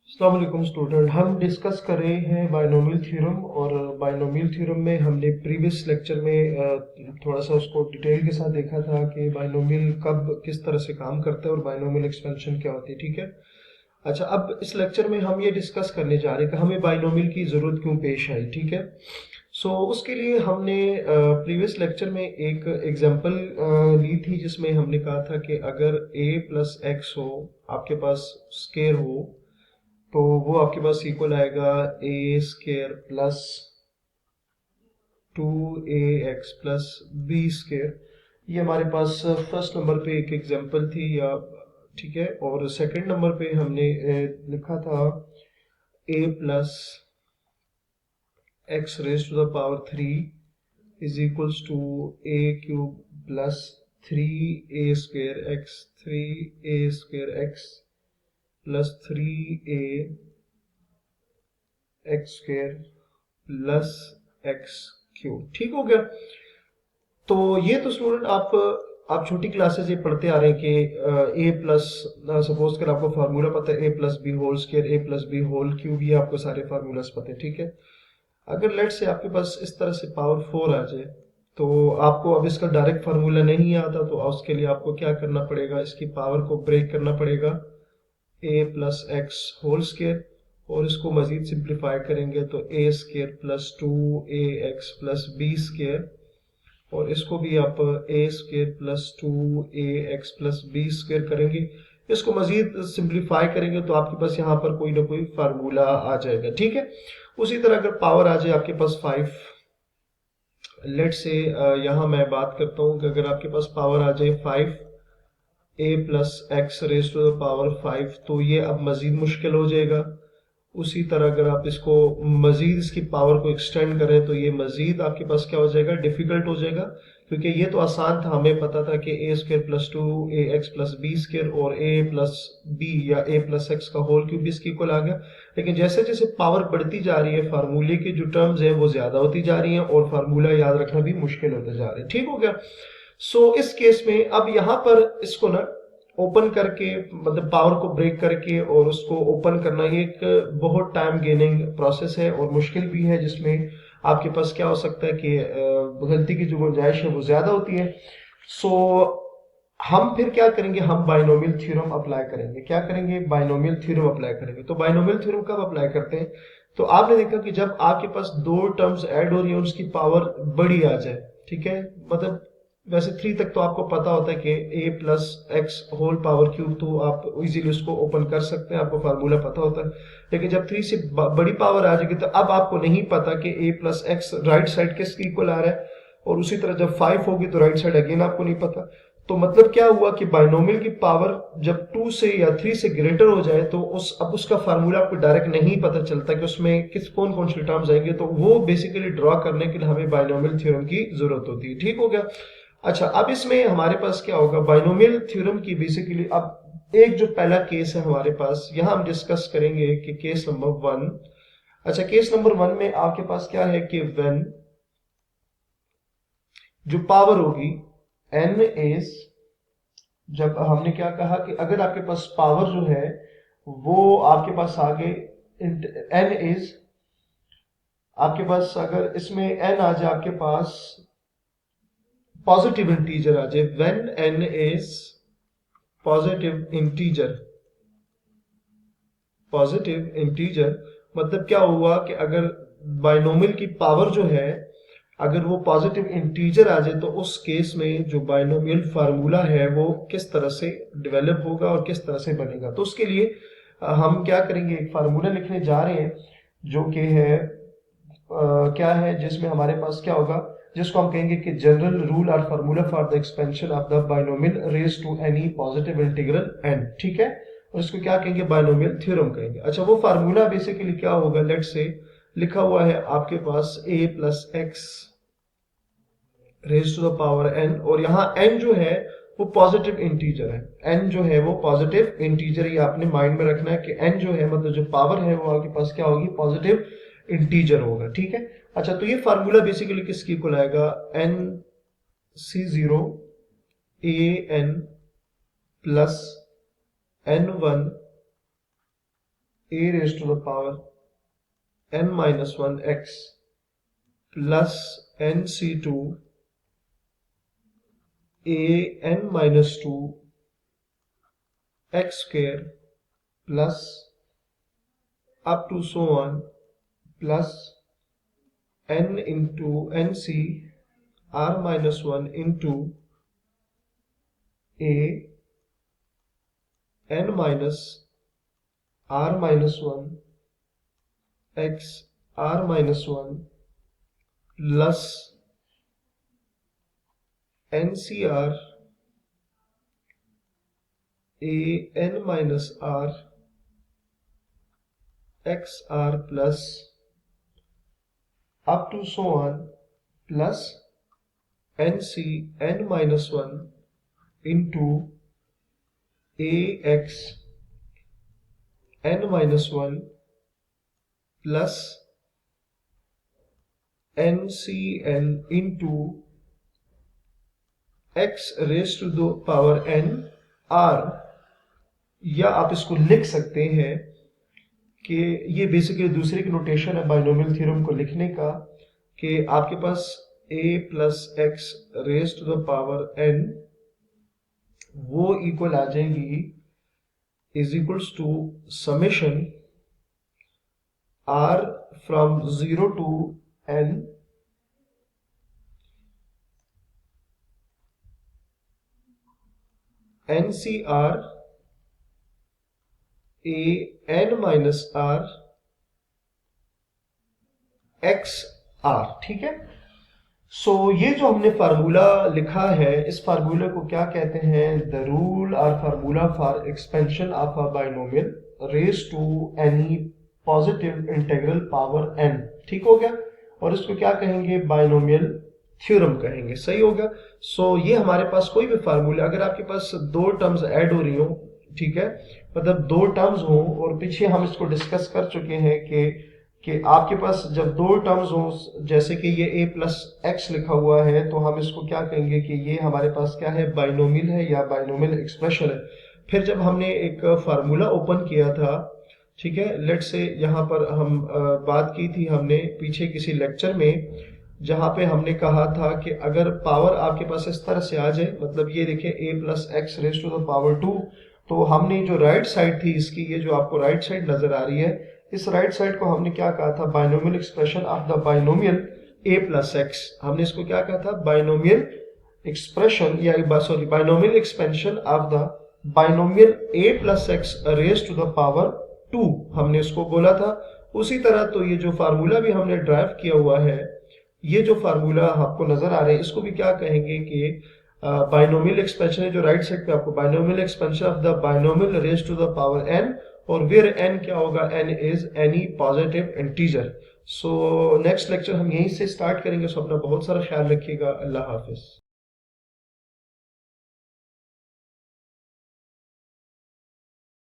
अस्सलाम वालेकुम स्टूडेंट। हम डिस्कस कर रहे हैं बायनोमियल थ्योरम। और बायनोमियल थ्योरम में हमने प्रीवियस लेक्चर में थोड़ा सा उसको डिटेल के साथ देखा था कि बायनोमियल कब किस तरह से काम करता है और बायनोमियल एक्सपेंशन क्या होती है। ठीक है। अच्छा, अब इस लेक्चर में हम ये डिस्कस करने जा रहे हैं कि हमें बायनोमियल की ज़रूरत क्यों पेश आई। ठीक है। उसके लिए हमने प्रीवियस लेक्चर में एक एग्जांपल ली थी जिसमें हमने कहा था कि अगर a प्लस एक्स हो, आपके पास स्केयर हो, तो वो आपके पास इक्वल आएगा A square plus 2ax plus B square. ये हमारे पास फर्स्ट नंबर पे एक एग्जांपल थी या ठीक है। और सेकंड नंबर पे हमने लिखा था a plus x raise to the power 3 is equals to a cube plus 3a square x plus 3a x square plus x cube. ठीक हो गया। तो ये तो स्टूडेंट आप छोटी क्लासेस ये पढ़ते आ रहे हैं कि ए प्लस, सपोज कर आपको फार्मूला पता है ए प्लस बी होल स्क्वायर ए प्लस बी होल क्यूब, ये आपको सारे फार्मूलाज पता है। ठीक है। अगर लेट से आपके पास इस तरह से पावर 4 आ जाए, तो आपको अब इसका डायरेक्ट फार्मूला नहीं आता, तो उसके लिए आपको क्या करना पड़ेगा, इसकी पावर को ब्रेक करना पड़ेगा A plus x whole square, और इसको मजीद सिंप्लीफाई करेंगे तो A square plus 2ax plus B square, और इसको भी आप A square plus 2ax plus B square करेंगे। इसको मजीद सिंप्लीफाई करेंगे तो आपके पास यहाँ पर कोई ना कोई फार्मूला आ जाएगा। ठीक है। उसी तरह अगर पावर आ जाए आपके पास 5, लेट से यहाँ मैं बात करता हूँ कि अगर आपके पास पावर आ जाए 5 A plus x raise to the power 5, तो ये अब मजीद मुश्किल हो जाएगा। उसी तरह अगर आप इसको मजीद इसकी पावर को एक्सटेंड करें तो ये मजीद आपके पास क्या हो जाएगा, डिफिकल्ट हो जाएगा। क्योंकि ये तो आसान था, हमें पता था कि A square plus 2ax plus B square और ए प्लस बी या ए प्लस एक्स का होल क्यूब भी इसकी इक्वल आ गया। लेकिन जैसे जैसे पावर बढ़ती जा रही है, फार्मूले की जो टर्म्स हैं वो ज्यादा होती जा रही हैं और फार्मूला याद रखना भी मुश्किल होते जा रहे हैं। ठीक हो गया। इस केस में अब यहाँ पर इसको ना ओपन करके, मतलब पावर को ब्रेक करके और उसको ओपन करना, ये एक बहुत टाइम गेनिंग प्रोसेस है और मुश्किल भी है, जिसमें आपके पास क्या हो सकता है कि गलती की जो गुंजाइश है वो ज्यादा होती है। सो हम फिर क्या करेंगे, हम बाइनोमियल थ्योरम अप्लाई करेंगे। क्या करेंगे, बाइनोमियल थ्योरम अप्लाई करेंगे। तो बाइनोमियल थ्योरम कब अप्लाई करते हैं, तो आपने देखा कि जब आपके पास दो टर्म्स ऐड हो रही है, उसकी पावर बड़ी आ जाए। ठीक है। मतलब वैसे 3 तक तो आपको पता होता है कि a plus x whole power cube, तो आप इजीली उसको ओपन कर सकते हैं, आपको फार्मूला पता होता है। लेकिन जब 3 से बड़ी पावर आ जाएगी तो अब आपको नहीं पता कि a plus x right side किसके इक्वल आ रहा है, और उसी तरह जब 5 होगी तो राइट साइड अगेन आपको नहीं पता। तो मतलब क्या हुआ कि बाइनोमियल की पावर जब 2 से या 3 से ग्रेटर हो जाए तो अब उसका फार्मूला आपको डायरेक्ट नहीं पता चलता कि उसमें कौन कौन से टर्म्स आएंगे, तो वो बेसिकली ड्रॉ करने के लिए हमें बाइनोमियल थ्योरम की जरूरत होती है। ठीक हो गया। अच्छा, अब इसमें हमारे पास क्या होगा, बाइनोमियल थ्योरम की बेसिकली अब एक जो पहला केस है हमारे पास, यहां हम डिस्कस करेंगे कि केस नंबर 1। अच्छा, केस नंबर 1 में आपके पास क्या है कि व्हेन जो पावर होगी n इज, जब हमने क्या कहा कि अगर आपके पास पावर जो है वो आपके पास आगे n इज, आपके पास अगर इसमें n आ जाए, आपके पास पॉजिटिव इंटीजर आ जाए, when n is positive integer मतलब क्या हुआ कि अगर बाइनोमियल की पावर जो है, अगर वो पॉजिटिव इंटीजर आ जाए, तो उस केस में जो बाइनोमियल फार्मूला है वो किस तरह से डेवलप होगा और किस तरह से बनेगा। तो उसके लिए हम क्या करेंगे, एक फार्मूला लिखने जा रहे हैं जो कि है क्या है, जिसमें हमारे पास क्या होगा, जिसको हम कहेंगे कि जनरल रूल और formula for the expansion of the binomial raise to any positive integral n। ठीक है। और इसको क्या कहेंगे, बाइनोमियल थ्योरम कहेंगे। अच्छा, वो फार्मूला बेसिकली क्या होगा, लेट से लिखा हुआ है आपके पास a plus x raise to the power n, और यहाँ n जो है वो पॉजिटिव इंटीजर है। n जो है वो पॉजिटिव इंटीजर, ये आपने माइंड में रखना है कि n जो है मतलब जो पावर है वो आपके पास क्या होगी, पॉजिटिव इंटीजर होगा। ठीक है। अच्छा, तो ये फार्मूला बेसिकली किसकी इक्वल आएगा, n c0 a n plus n1 a raised to the power n minus 1 x plus nc2 a n minus 2 x square plus up to so on plus n into nc r minus 1 into a n minus r minus 1 x r minus 1 plus ncr a n minus r x r plus up to so on plus nc n minus 1 into ax n minus 1 plus ncn into x raised to the power n r, या आप इसको लिख सकते हैं कि ये basically दूसरे की नोटेशन है बाइनोमियल थ्योरम को लिखने का, कि आपके पास a plus x raise to the power n वो इक्वल आ जाएंगी is equals to summation r from 0 to n ncr a n minus r x r। ठीक है, सो ये जो हमने फार्मूला लिखा है, इस फार्मूला को क्या कहते हैं? द रूल और formula for expansion of a binomial raise to any positive integral power n। ठीक हो गया, और इसको क्या कहेंगे? बाइनोमियल थ्योरम कहेंगे। सही हो गया। सो ये हमारे पास कोई भी फार्मूला, अगर आपके पास दो टर्म्स ऐड हो रही हो, ठीक है, मतलब दो टर्म्स हो, और पीछे हम इसको डिस्कस कर चुके हैं कि आपके पास जब दो टर्म्स हो, जैसे कि ये a प्लस एक्स लिखा हुआ है, तो हम इसको क्या कहेंगे कि ये हमारे पास क्या है? बाइनोमियल है या बाइनोमियल एक्सप्रेशन है। फिर जब हमने एक फार्मूला ओपन किया था, ठीक है, लेट से यहाँ पर हम बात की थी हमने पीछे किसी लेक्चर में, जहां पे हमने कहा था कि अगर पावर आपके पास इस तरह से आ जाए, मतलब ये देखिए a plus x raise to the power 2, तो हमने जो राइट साइड थी इसकी, ये जो आपको राइट साइड नजर आ रही है, इस राइट साइड को हमने क्या कहा था? Binomial expression of the binomial a plus x. हमने इसको क्या कहा था? बाइनोमियल एक्सप्रेशन, या sorry binomial expansion of the binomial a plus x raise to the power 2, हमने इसको बोला था। उसी तरह तो ये जो फार्मूला भी हमने ड्राइव किया हुआ है, ये जो फार्मूला आपको नजर आ रहे हैं, इसको भी क्या कहेंगे कि बाइनोमियल एक्सपेंशन है, जो राइट साइड पे आपको binomial expansion of the binomial raise to the power n, और वेयर n क्या होगा? n is any positive integer. So next lecture हम यहीं से स्टार्ट करेंगे। सो अपना बहुत सारा ख्याल रखिएगा। अल्लाह हाफिज।